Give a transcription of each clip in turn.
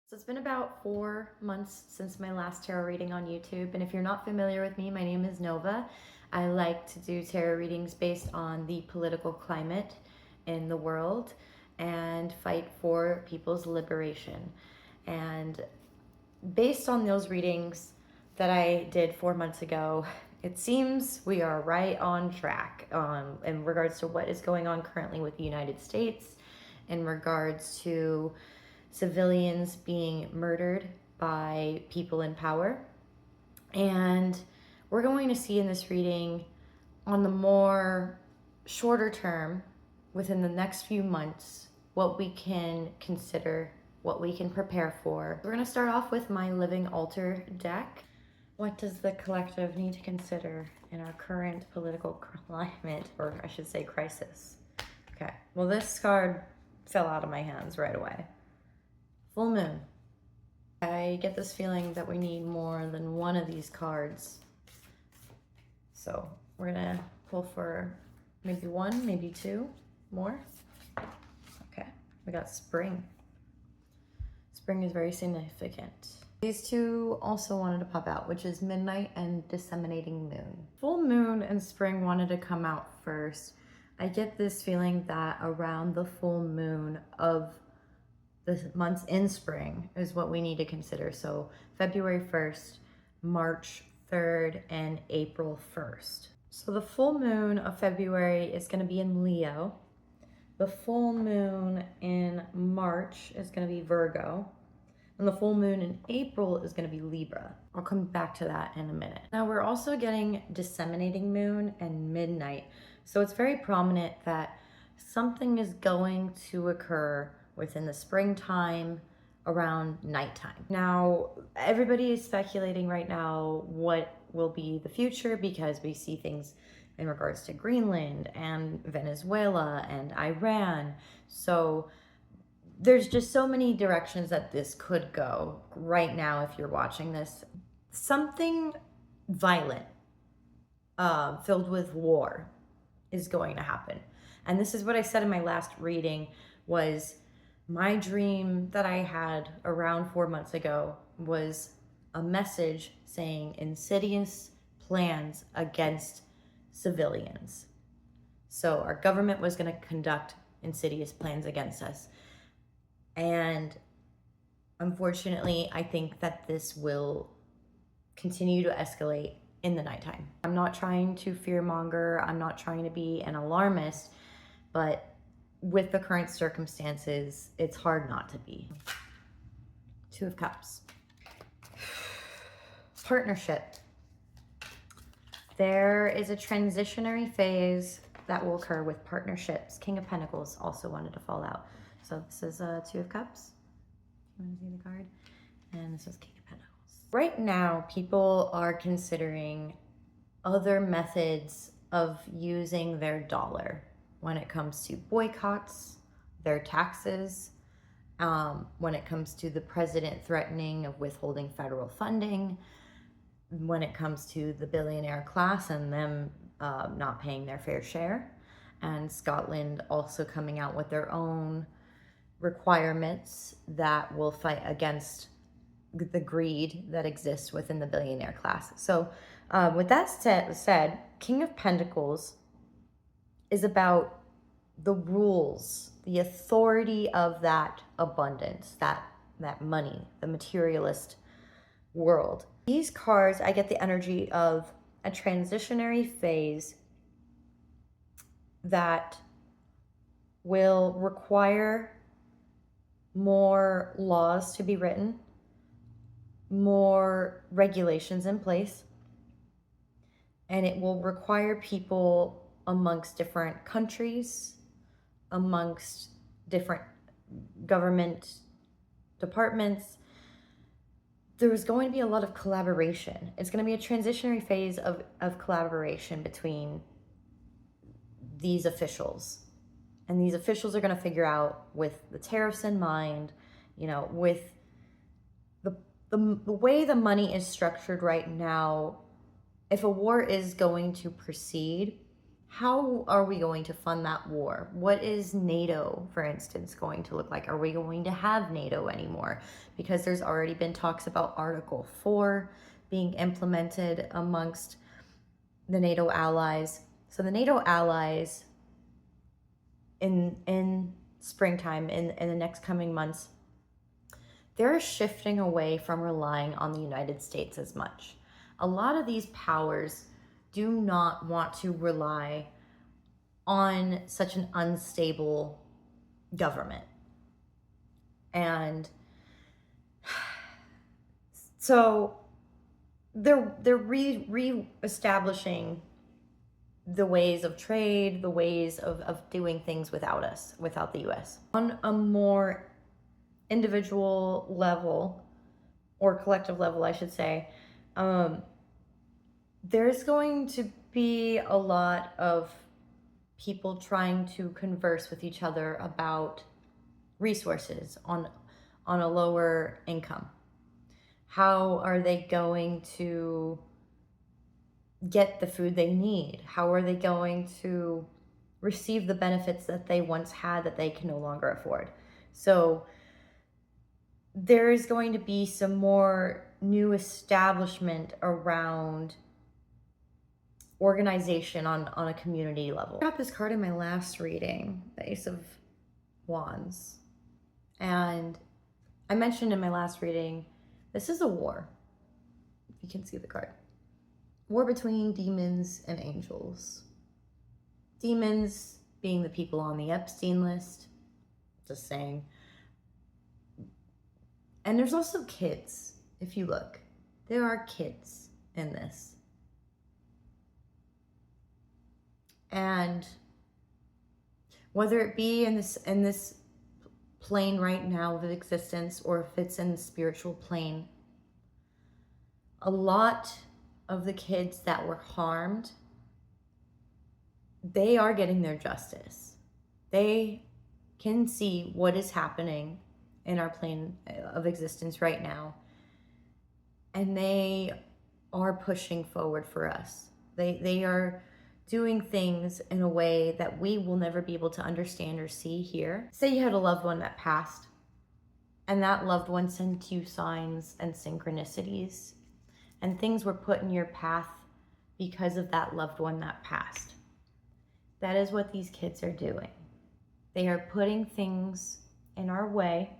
So it's been about 4 months since my last tarot reading on YouTube. And if you're not familiar with me, my name is Nova. I like to do tarot readings based on the political climate in the world and fight for people's liberation. And based on those readings that I did 4 months ago, it seems we are right on track in regards to what is going on currently with the United States, in regards to civilians being murdered by people in power. And we're going to see in this reading, on the more shorter term, within the next few months, what we can consider, what we can prepare for. We're going to start off with my Living Altar deck. What does the collective need to consider in our current political climate, or I should say crisis? Okay, well, this card fell out of my hands right away. Full moon. I get this feeling that we need more than one of these cards. So we're gonna pull for maybe one, maybe two more. Okay, we got spring. Spring is very significant. These two also wanted to pop out, which is midnight and disseminating moon. Full moon and spring wanted to come out first. I get this feeling that around the full moon of the months in spring is what we need to consider. So February 1st, March 3rd, and April 1st. So the full moon of February is going to be in Leo. The full moon in March is going to be Virgo. And the full moon in April is going to be Libra. I'll come back to that in a minute. Now we're also getting disseminating moon and midnight. So it's very prominent that something is going to occur within the springtime around nighttime. Now, everybody is speculating right now what will be the future, because we see things in regards to Greenland and Venezuela and Iran. So there's just so many directions that this could go right now. If you're watching this, something violent, filled with war, is going to happen. And this is what I said in my last reading, was my dream that I had around 4 months ago was a message saying insidious plans against civilians. So our government was going to conduct insidious plans against us. And unfortunately, I think that this will continue to escalate in the nighttime. I'm not trying to fearmonger. I'm not trying to be an alarmist, but with the current circumstances, it's hard not to be. Two of Cups. Partnership. There is a transitionary phase that will occur with partnerships. King of Pentacles also wanted to fall out. So this is Two of Cups. You want to see the card? And this is King of Pentacles. Right now, people are considering other methods of using their dollar when it comes to boycotts, their taxes, when it comes to the president threatening of withholding federal funding, when it comes to the billionaire class and them not paying their fair share, and Scotland also coming out with their own requirements that will fight against the greed that exists within the billionaire class. So with that said, King of Pentacles is about the rules, the authority of that abundance, that money, the materialist world. These cards, I get the energy of a transitionary phase that will require more laws to be written, more regulations in place, and it will require people amongst different countries, amongst different government departments. There's going to be a lot of collaboration. It's going to be a transitionary phase of collaboration between these officials. And these officials are going to figure out, with the tariffs in mind, with the way the money is structured right now, if a war is going to proceed, how are we going to fund that war? What is NATO, for instance, going to look like? Are we going to have NATO anymore? Because there's already been talks about Article 4 being implemented amongst the NATO allies. So the NATO allies in springtime, in the next coming months, they're shifting away from relying on the United States as much. A lot of these powers do not want to rely on such an unstable government. And so they're re-establishing the ways of trade, the ways of doing things without us, without the US. On a more individual level, or collective level, I should say, there's going to be a lot of people trying to converse with each other about resources on a lower income. How are they going to get the food they need? How are they going to receive the benefits that they once had that they can no longer afford? So there is going to be some more new establishment around organization on a community level. I got this card in my last reading, the Ace of Wands. And I mentioned in my last reading, this is a war. If you can see the card. War between demons and angels. Demons being the people on the Epstein list. Just saying. And there's also kids, if you look. There are kids in this. And whether it be in this plane right now of existence, or if it's in the spiritual plane, a lot of the kids that were harmed, they are getting their justice. They can see what is happening in our plane of existence right now, and they are pushing forward for us. They are doing things in a way that we will never be able to understand or see here. Say you had a loved one that passed, and that loved one sent you signs and synchronicities, and things were put in your path because of that loved one that passed. That is what these kids are doing. They are putting things in our way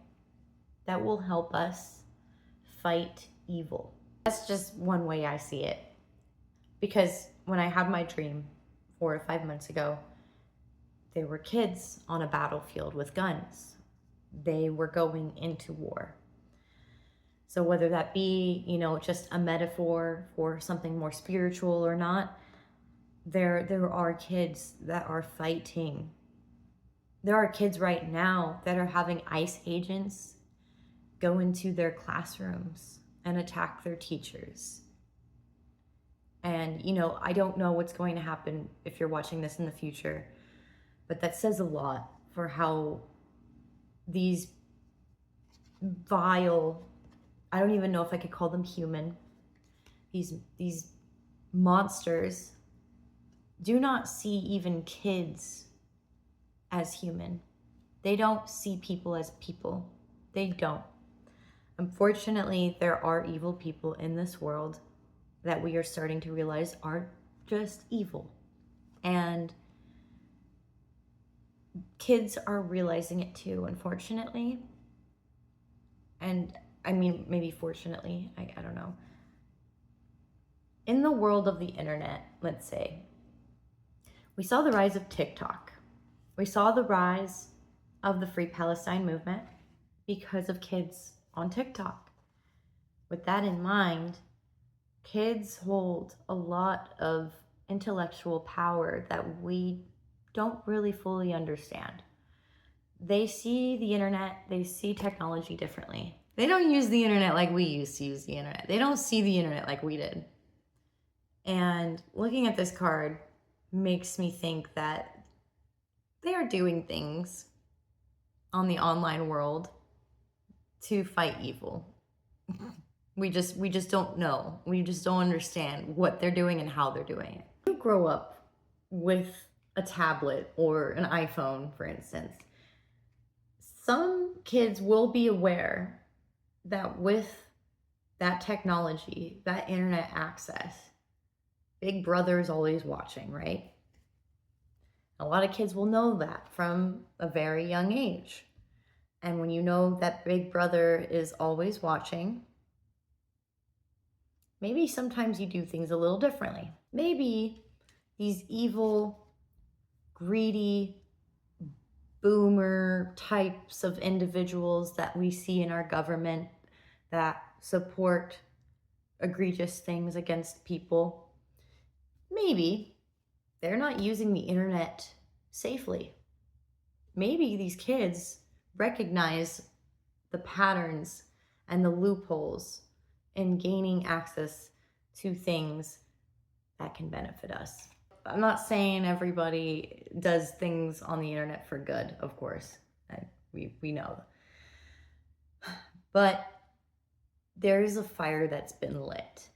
that will help us fight evil. That's just one way I see it. Because when I had my dream 4 or 5 months ago, there were kids on a battlefield with guns. They were going into war. So whether that be, just a metaphor for something more spiritual or not, there are kids that are fighting. There are kids right now that are having ICE agents go into their classrooms and attack their teachers. And, I don't know what's going to happen if you're watching this in the future, but that says a lot for how these vile, I don't even know if I could call them human, these monsters do not see even kids as human. They don't see people as people. They don't. Unfortunately, there are evil people in this world that we are starting to realize are just evil. And kids are realizing it too, unfortunately. And I mean, maybe fortunately, I don't know. In the world of the internet, let's say, we saw the rise of TikTok. We saw the rise of the Free Palestine movement because of kids on TikTok. With that in mind, kids hold a lot of intellectual power that we don't really fully understand. They see the internet, they see technology differently. They don't use the internet like we used to use the internet. They don't see the internet like we did. And looking at this card makes me think that they are doing things on the online world to fight evil. We just don't know. We just don't understand what they're doing and how they're doing it. You grow up with a tablet or an iPhone, for instance, some kids will be aware that with that technology, that internet access, Big Brother is always watching, right? A lot of kids will know that from a very young age. And when you know that Big Brother is always watching, maybe sometimes you do things a little differently. Maybe these evil, greedy, boomer types of individuals that we see in our government that support egregious things against people, maybe they're not using the internet safely. Maybe these kids recognize the patterns and the loopholes in gaining access to things that can benefit us. I'm not saying everybody does things on the internet for good, of course. We know. But there is a fire that's been lit.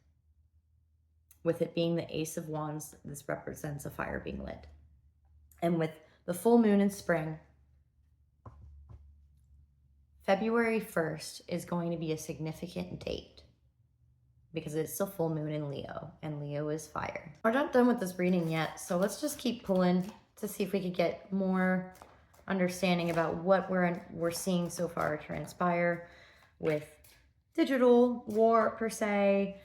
With it being the Ace of Wands, this represents a fire being lit. And with the full moon in spring, February 1st is going to be a significant date because it's the full moon in Leo, and Leo is fire. We're not done with this reading yet, so let's just keep pulling to see if we could get more understanding about what we're seeing so far transpire with digital war per se,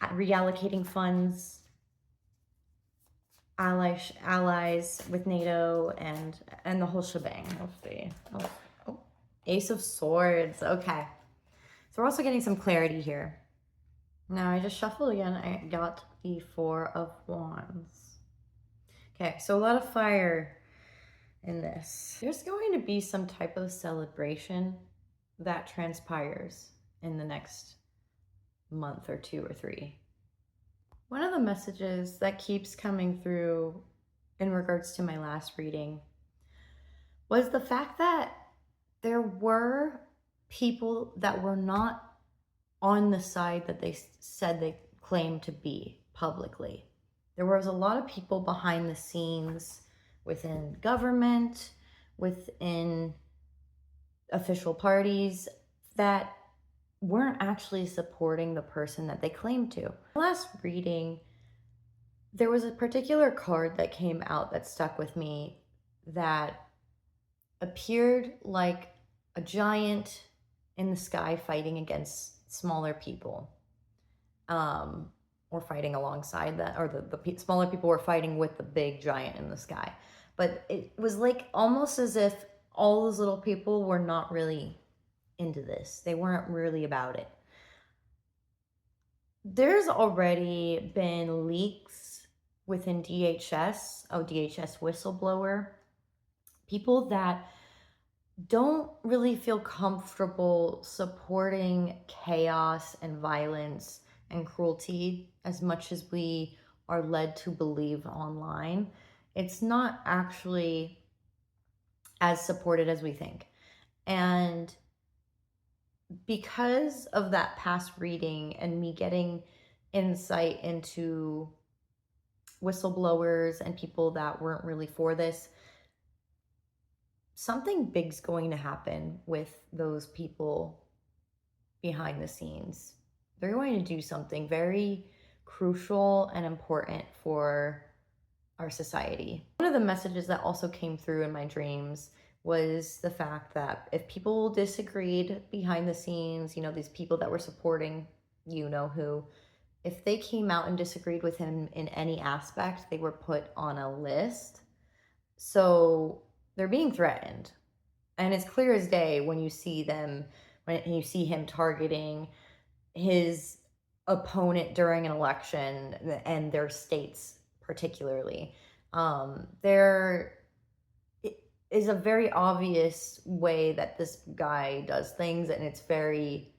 reallocating funds, allies with NATO, and the whole shebang. Let's see. Oh, Ace of Swords. Okay. So we're also getting some clarity here. Now I just shuffled again. I got the Four of Wands. Okay, so a lot of fire in this. There's going to be some type of celebration that transpires in the next month or 2 or 3. One of the messages that keeps coming through in regards to my last reading was the fact that there were people that were not on the side that they said they claimed to be publicly. There was a lot of people behind the scenes within government, within official parties that weren't actually supporting the person that they claimed to. Last reading, there was a particular card that came out that stuck with me that appeared like a giant in the sky fighting against smaller people, or fighting alongside that, or the smaller people were fighting with the big giant in the sky. But it was like almost as if all those little people were not really into this. They weren't really about it. There's already been leaks within DHS, DHS whistleblower, people that don't really feel comfortable supporting chaos and violence and cruelty as much as we are led to believe online. It's not actually as supported as we think. And because of that past reading and me getting insight into whistleblowers and people that weren't really for this, something big's going to happen with those people behind the scenes. They're going to do something very crucial and important for our society. One of the messages that also came through in my dreams was the fact that if people disagreed behind the scenes, these people that were supporting who, if they came out and disagreed with him in any aspect, they were put on a list. So they're being threatened. And it's clear as day when you see him targeting his opponent during an election and their states particularly. There is a very obvious way that this guy does things, and it's very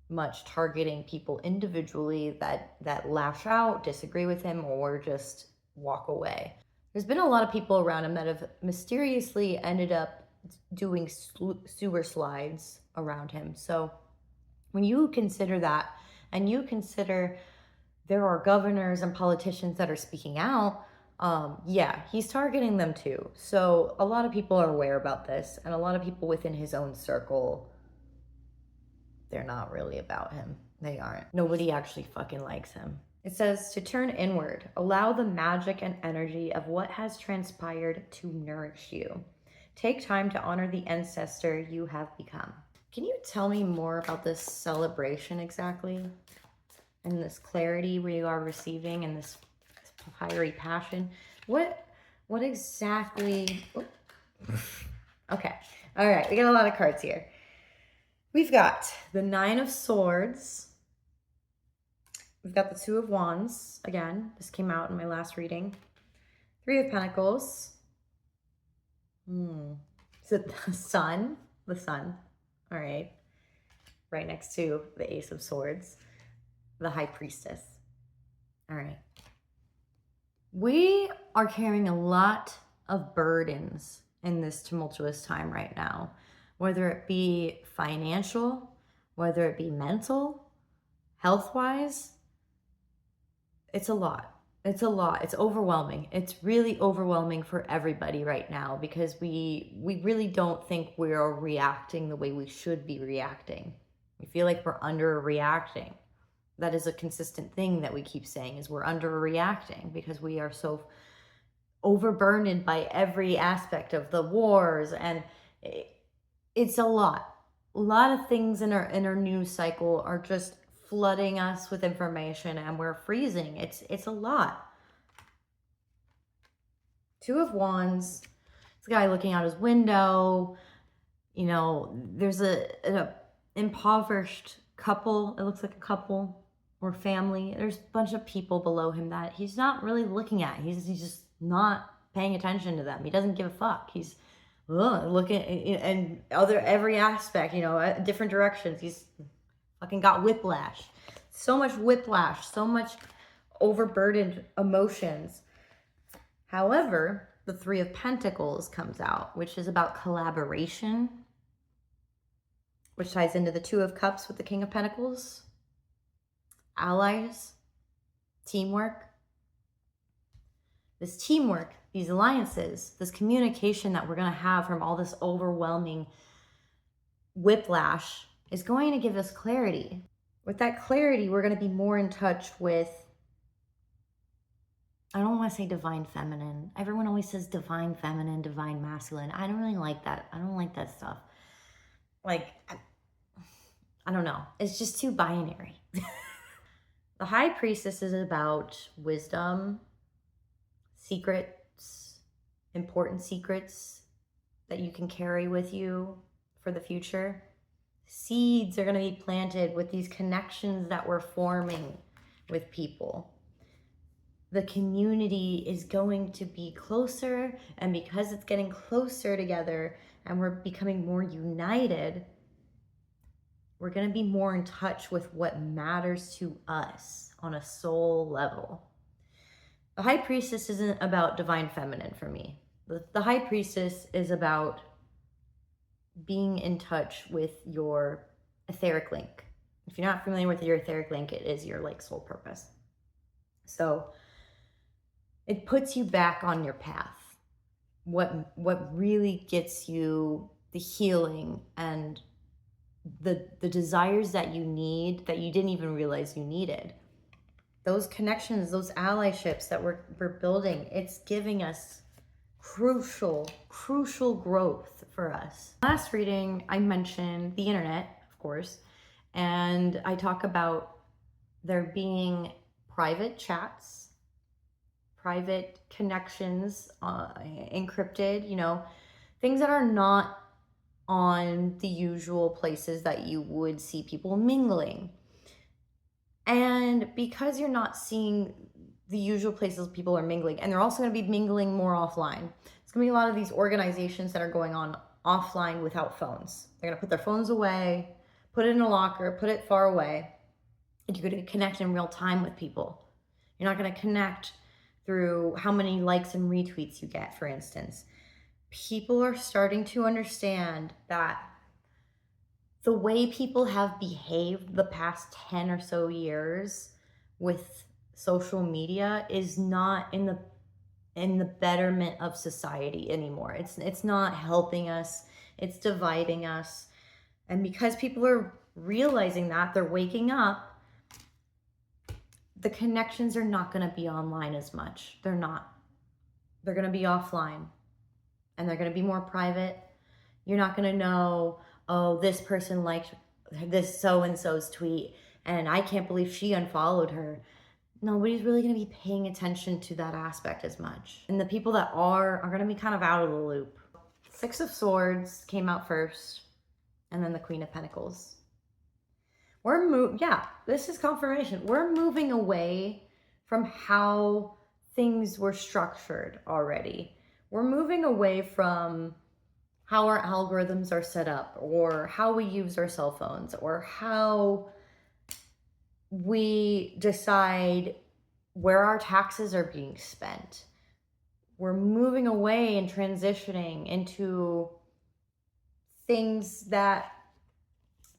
much targeting people individually that lash out, disagree with him, or just walk away. There's been a lot of people around him that have mysteriously ended up doing sewer slides around him. So when you consider that, and you consider there are governors and politicians that are speaking out, Yeah, he's targeting them too. So a lot of people are aware about this, and a lot of people within his own circle, they're not really about him. They aren't. Nobody actually fucking likes him. It says to turn inward, allow the magic and energy of what has transpired to nourish you. Take time to honor the ancestor you have become. Can you tell me more about this celebration exactly? And this clarity we are receiving and this fiery passion? What exactly? Okay. All right. We got a lot of cards here. We've got the Nine of Swords. We've got the Two of Wands. Again, this came out in my last reading. Three of Pentacles. Is it the Sun? The Sun. All right. Right next to the Ace of Swords. The High Priestess. All right. We are carrying a lot of burdens in this tumultuous time right now, whether it be financial, whether it be mental, health-wise. It's a lot. It's a lot. It's overwhelming. It's really overwhelming for everybody right now because we really don't think we're reacting the way we should be reacting. We feel like we're underreacting. That is a consistent thing that we keep saying is we're underreacting because we are so overburdened by every aspect of the wars, and it's a lot. A lot of things in our news cycle are just flooding us with information and we're freezing. It's a lot. Two of Wands. This guy looking out his window. You know, there's an impoverished couple. It looks like a couple or family. There's a bunch of people below him that he's not really looking at. He's just not paying attention to them. He doesn't give a fuck. He's looking in every aspect, you know, different directions. He's fucking got whiplash. So much whiplash, so much overburdened emotions. However, the Three of Pentacles comes out, which is about collaboration, which ties into the Two of Cups with the King of Pentacles. Allies, teamwork. This teamwork, these alliances, this communication that we're going to have from all this overwhelming whiplash is going to give us clarity. With that clarity, we're going to be more in touch with, I don't want to say divine feminine. Everyone always says divine feminine, divine masculine. I don't really like that. I don't like that stuff. Like, I don't know. It's just too binary. The High Priestess is about wisdom, secrets, important secrets that you can carry with you for the future. Seeds are going to be planted with these connections that we're forming with people. The community is going to be closer, and because it's getting closer together and we're becoming more united, we're going to be more in touch with what matters to us on a soul level. The High Priestess isn't about divine feminine for me. The High Priestess is about being in touch with your etheric link. If you're not familiar with your etheric link, it is your like soul purpose. So it puts you back on your path. What really gets you the healing and the desires that you need that you didn't even realize you needed. Those connections, those allyships that we're building, it's giving us crucial growth for us. Last reading, I mentioned the internet, of course, and I talk about there being private chats, private connections, encrypted, you know, things that are not on the usual places that you would see people mingling. And because you're not seeing the usual places people are mingling, and they're also going to be mingling more offline. It's going to be a lot of these organizations that are going on offline without phones. They're going to put their phones away, put it in a locker, put it far away, and you're going to connect in real time with people. You're not going to connect through how many likes and retweets you get, for instance. People are starting to understand that the way people have behaved the past 10 or so years with social media is not in in the betterment of society anymore. It's not helping us, it's dividing us. And because people are realizing that, they're waking up, the connections are not going to be online as much. They're not. They're going to be offline, and they're going to be more private. You're not going to know, oh, this person liked this so-and-so's tweet, and I can't believe she unfollowed her. Nobody's really going to be paying attention to that aspect as much. And the people that are going to be kind of out of the loop. Six of Swords came out first, and then the Queen of Pentacles. This is confirmation. We're moving away from how things were structured already. We're moving away from how our algorithms are set up, or how we use our cell phones, or how we decide where our taxes are being spent. We're moving away and transitioning into things that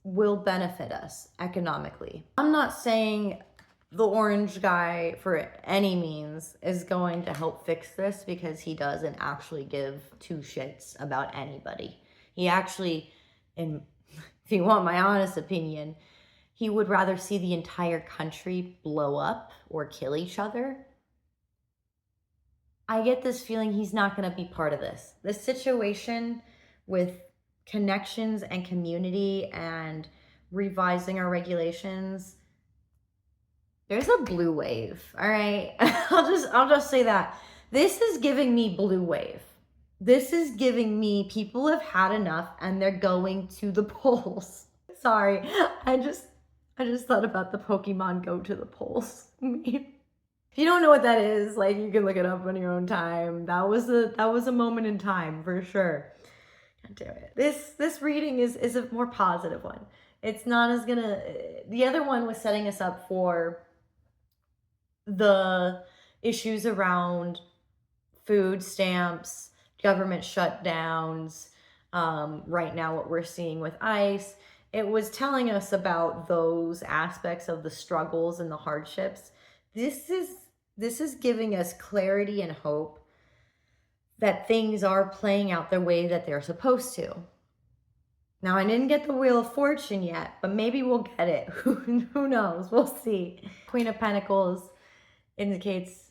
will benefit us economically. I'm not saying the orange guy for any means is going to help fix this, because he doesn't actually give two shits about anybody. He actually, if you want my honest opinion, he would rather see the entire country blow up or kill each other. I get this feeling he's not going to be part of this. This situation with connections and community and revising our regulations, there's a blue wave. All right. I'll just say that. This is giving me blue wave. This is giving me people have had enough and they're going to the polls. Sorry. I just thought about the Pokemon Go to the polls meme. If you don't know what that is, like, you can look it up on your own time. That was a moment in time for sure. God damn it. This reading is a more positive one. It's not as gonna. The other one was setting us up for the issues around food stamps, government shutdowns. Right now, what we're seeing with ICE. It was telling us about those aspects of the struggles and the hardships. This is giving us clarity and hope that things are playing out the way that they're supposed to. Now, I didn't get the Wheel of Fortune yet, but maybe we'll get it. Who knows? We'll see. Queen of Pentacles indicates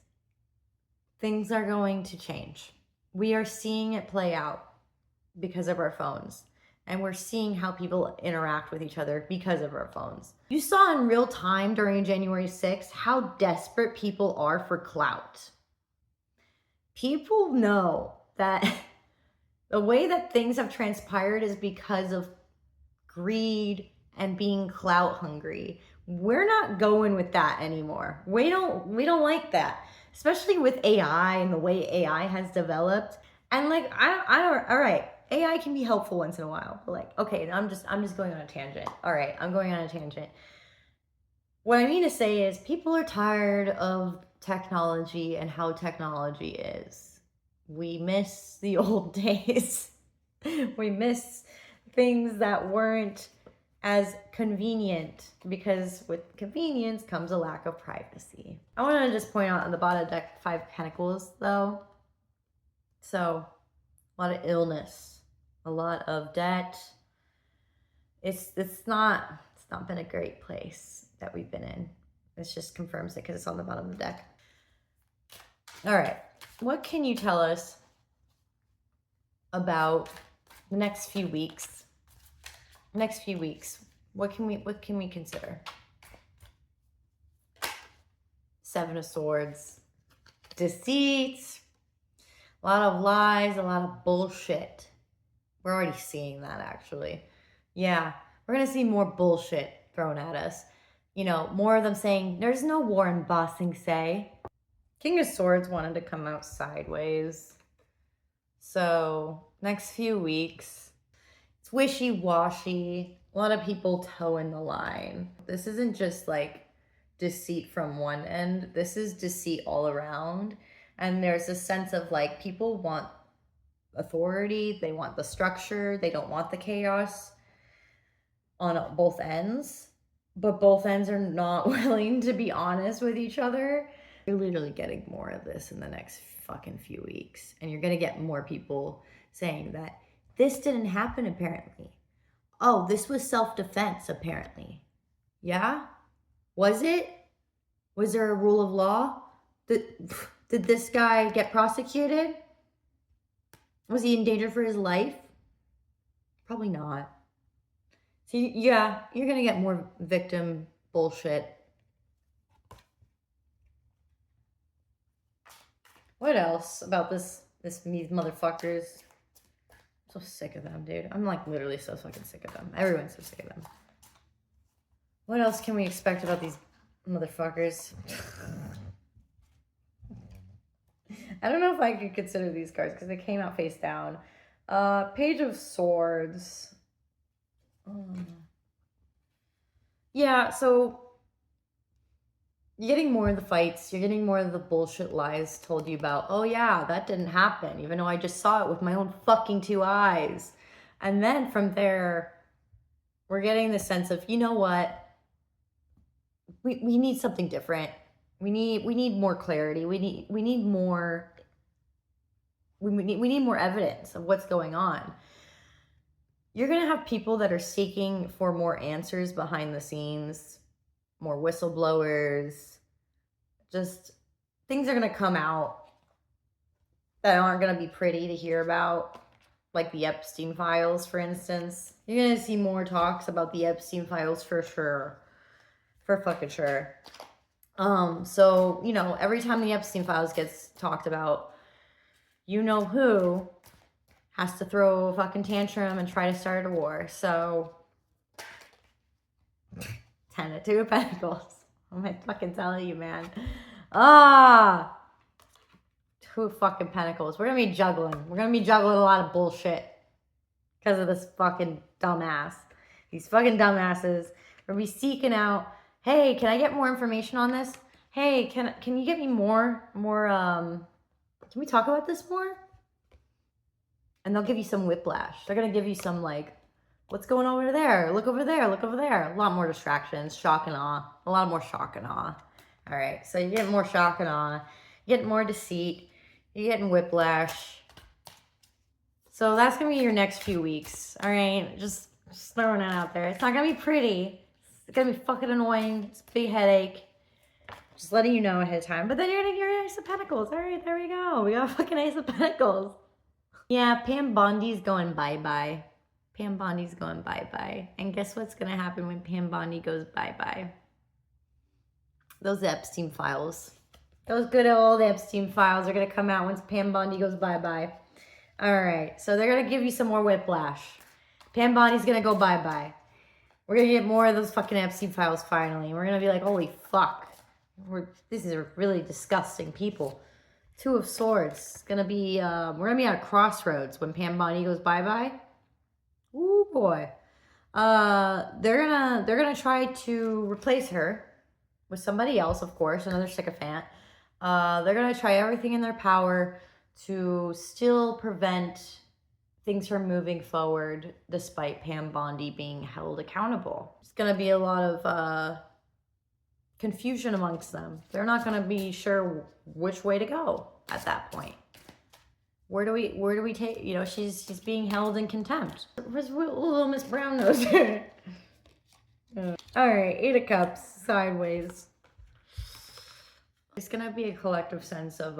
things are going to change. We are seeing it play out because of our phones. And we're seeing how people interact with each other because of our phones. You saw in real time during January 6th how desperate people are for clout. People know that the way that things have transpired is because of greed and being clout hungry. We're not going with that anymore. We don't like that, especially with AI and the way AI has developed. And like, all right. AI can be helpful once in a while, but like, okay, I'm just going on a tangent. All right, I'm going on a tangent. What I mean to say is people are tired of technology and how technology is. We miss the old days. We miss things that weren't as convenient, because with convenience comes a lack of privacy. I want to just point out on the bottom deck, 5 Pentacles though. So a lot of illness. A lot of debt. It's not been a great place that we've been in. This just confirms it because it's on the bottom of the deck. All right, what can you tell us about the next few weeks? What can we consider? 7 of Swords, deceit, a lot of lies, a lot of bullshit. We're already seeing that, actually. Yeah, we're going to see more bullshit thrown at us. You know, more of them saying, there's no war in Ba Sing Se. King of Swords wanted to come out sideways. So, next few weeks, it's wishy-washy. A lot of people toeing the line. This isn't just like deceit from one end. This is deceit all around. And there's a sense of like, people want authority, they want the structure, they don't want the chaos on both ends, but both ends are not willing to be honest with each other. You're literally getting more of this in the next fucking few weeks. And you're going to get more people saying that this didn't happen, apparently. Oh, this was self-defense, apparently. Yeah? Was it? Was there a rule of law? Did this guy get prosecuted? Was he in danger for his life? Probably not. So yeah, you're going to get more victim bullshit. What else about these motherfuckers? I'm so sick of them, dude. I'm like literally so fucking sick of them. Everyone's so sick of them. What else can we expect about these motherfuckers? I don't know if I could consider these cards because they came out face down. Page of Swords. Yeah, so you're getting more of the fights. You're getting more of the bullshit lies told you about. Oh yeah, that didn't happen, even though I just saw it with my own fucking 2 eyes. And then from there, we're getting the sense of, you know what? We need something different. We need more clarity. We need more evidence of what's going on. You're going to have people that are seeking for more answers behind the scenes, more whistleblowers. Just things are going to come out that aren't going to be pretty to hear about, like the Epstein files, for instance. You're going to see more talks about the Epstein files for sure. For fucking sure. So, you know, every time the Epstein files gets talked about, you know who has to throw a fucking tantrum and try to start a war. So, 2 of Pentacles. What am I fucking telling you, man? 2 fucking Pentacles. We're gonna be juggling. We're gonna be juggling a lot of bullshit because of this fucking dumbass. These fucking dumbasses. We're gonna be seeking out, hey, can I get more information on this? Hey, can you get me more, can we talk about this more? And they'll give you some whiplash. They're going to give you some, like, what's going on over there? Look over there. Look over there. A lot more distractions. Shock and awe. A lot more shock and awe. All right. So you're getting more shock and awe. You're getting more deceit. You're getting whiplash. So that's going to be your next few weeks. All right. Just throwing it out there. It's not going to be pretty. It's going to be fucking annoying. It's a big headache. Just letting you know ahead of time. But then you're going to get your Ace of Pentacles. All right. There we go. We got a fucking Ace of Pentacles. Yeah, Pam Bondi's going bye-bye. Pam Bondi's going bye-bye. And guess what's going to happen when Pam Bondi goes bye-bye? Those Epstein files. Those good old Epstein files are going to come out once Pam Bondi goes bye-bye. All right, so they're going to give you some more whiplash. Pam Bondi's going to go bye-bye. We're going to get more of those fucking Epstein files finally. We're going to be like, holy fuck. This is really disgusting people. 2 of Swords. It's gonna be we're gonna be at a crossroads when Pam Bondi goes bye-bye. Ooh boy. They're gonna try to replace her with somebody else, of course, another sycophant. They're gonna try everything in their power to still prevent things from moving forward despite Pam Bondi being held accountable. It's gonna be a lot of confusion amongst them. They're not going to be sure which way to go at that point. Where do we take, you know, she's being held in contempt. Where's little Miss Brown Nose? All right, 8 of Cups, sideways. It's going to be a collective sense of,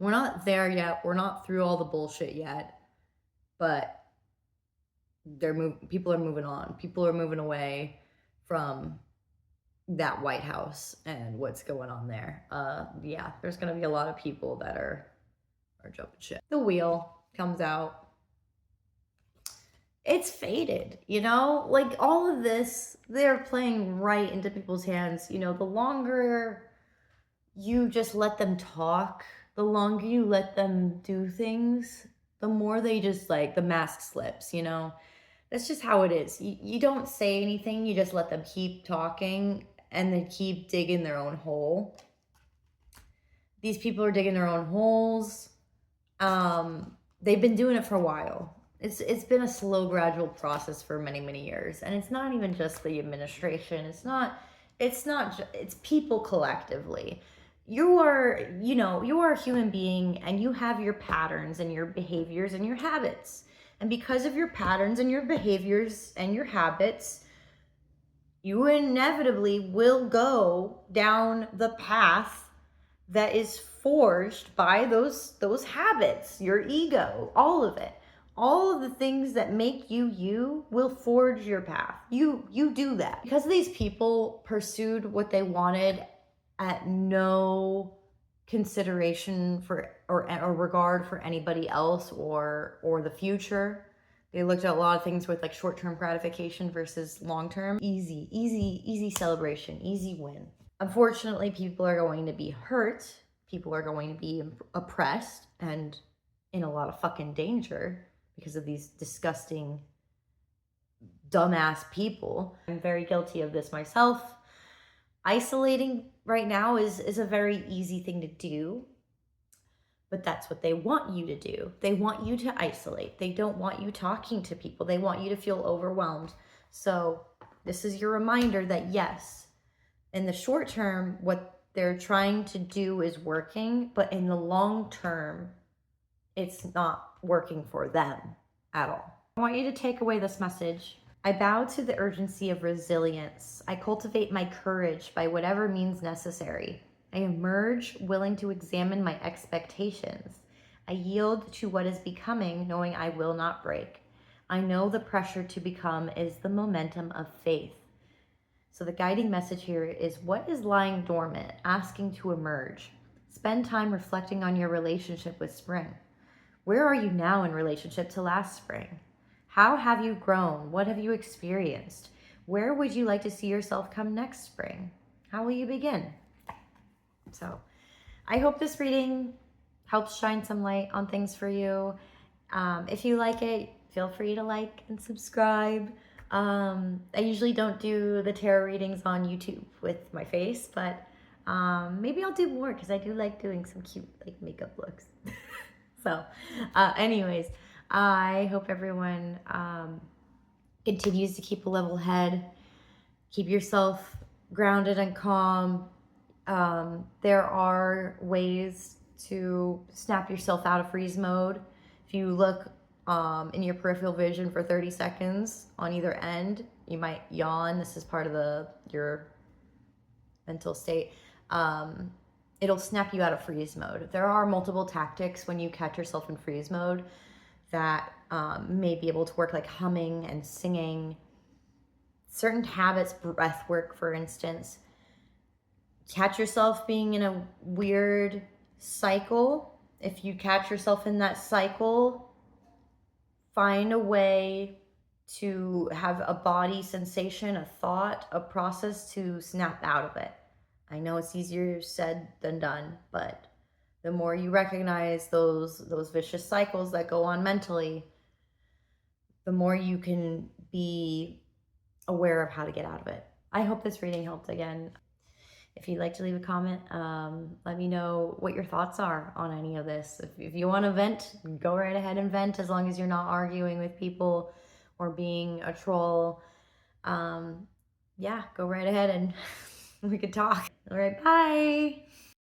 we're not there yet. We're not through all the bullshit yet, but people are moving on. People are moving away from that White House and what's going on there. Yeah, there's gonna be a lot of people that are jumping shit. The Wheel comes out. It's faded, you know? Like, all of this, they're playing right into people's hands. You know, the longer you just let them talk, the longer you let them do things, the more they just, like, the mask slips, you know? That's just how it is. You don't say anything, you just let them keep talking, and they keep digging their own hole. These people are digging their own holes. They've been doing it for a while. It's been a slow, gradual process for many, many years. And it's not even just the administration. It's people collectively. you are, you are a human being, and you have your patterns and your behaviors and your habits. And because of your patterns and your behaviors and your habits, you inevitably will go down the path that is forged by those habits, your ego, all of it. All of the things that make you you will forge your path. You do that. Because these people pursued what they wanted at no consideration for or regard for anybody else or the future. They looked at a lot of things with like short-term gratification versus long-term. Easy celebration, easy win. Unfortunately, people are going to be hurt. People are going to be oppressed and in a lot of fucking danger because of these disgusting, dumbass people. I'm very guilty of this myself. Isolating right now is a very easy thing to do, but that's what they want you to do. They want you to isolate. They don't want you talking to people. They want you to feel overwhelmed. So this is your reminder that yes, in the short term, what they're trying to do is working, but in the long term, it's not working for them at all. I want you to take away this message. I bow to the urgency of resilience. I cultivate my courage by whatever means necessary. I emerge willing to examine my expectations. I yield to what is becoming, knowing I will not break. I know the pressure to become is the momentum of faith. So the guiding message here is, what is lying dormant, asking to emerge? Spend time reflecting on your relationship with spring. Where are you now in relationship to last spring? How have you grown? What have you experienced? Where would you like to see yourself come next spring? How will you begin? So I hope this reading helps shine some light on things for you. If you like it, feel free to like and subscribe. I usually don't do the tarot readings on YouTube with my face, but maybe I'll do more because I do like doing some cute like makeup looks. So anyways, I hope everyone continues to keep a level head, keep yourself grounded and calm. There are ways to snap yourself out of freeze mode. If you look in your peripheral vision for 30 seconds on either end, you might yawn. This is part of your mental state. It'll snap you out of freeze mode. There are multiple tactics when you catch yourself in freeze mode that may be able to work, like humming and singing. Certain habits, breath work, for instance. Catch yourself being in a weird cycle. If you catch yourself in that cycle, find a way to have a body sensation, a thought, a process to snap out of it. I know it's easier said than done, but the more you recognize those vicious cycles that go on mentally, the more you can be aware of how to get out of it. I hope this reading helped again. If you'd like to leave a comment, let me know what your thoughts are on any of this. If you want to vent, go right ahead and vent, as long as you're not arguing with people or being a troll. Yeah, go right ahead and we could talk. All right, bye.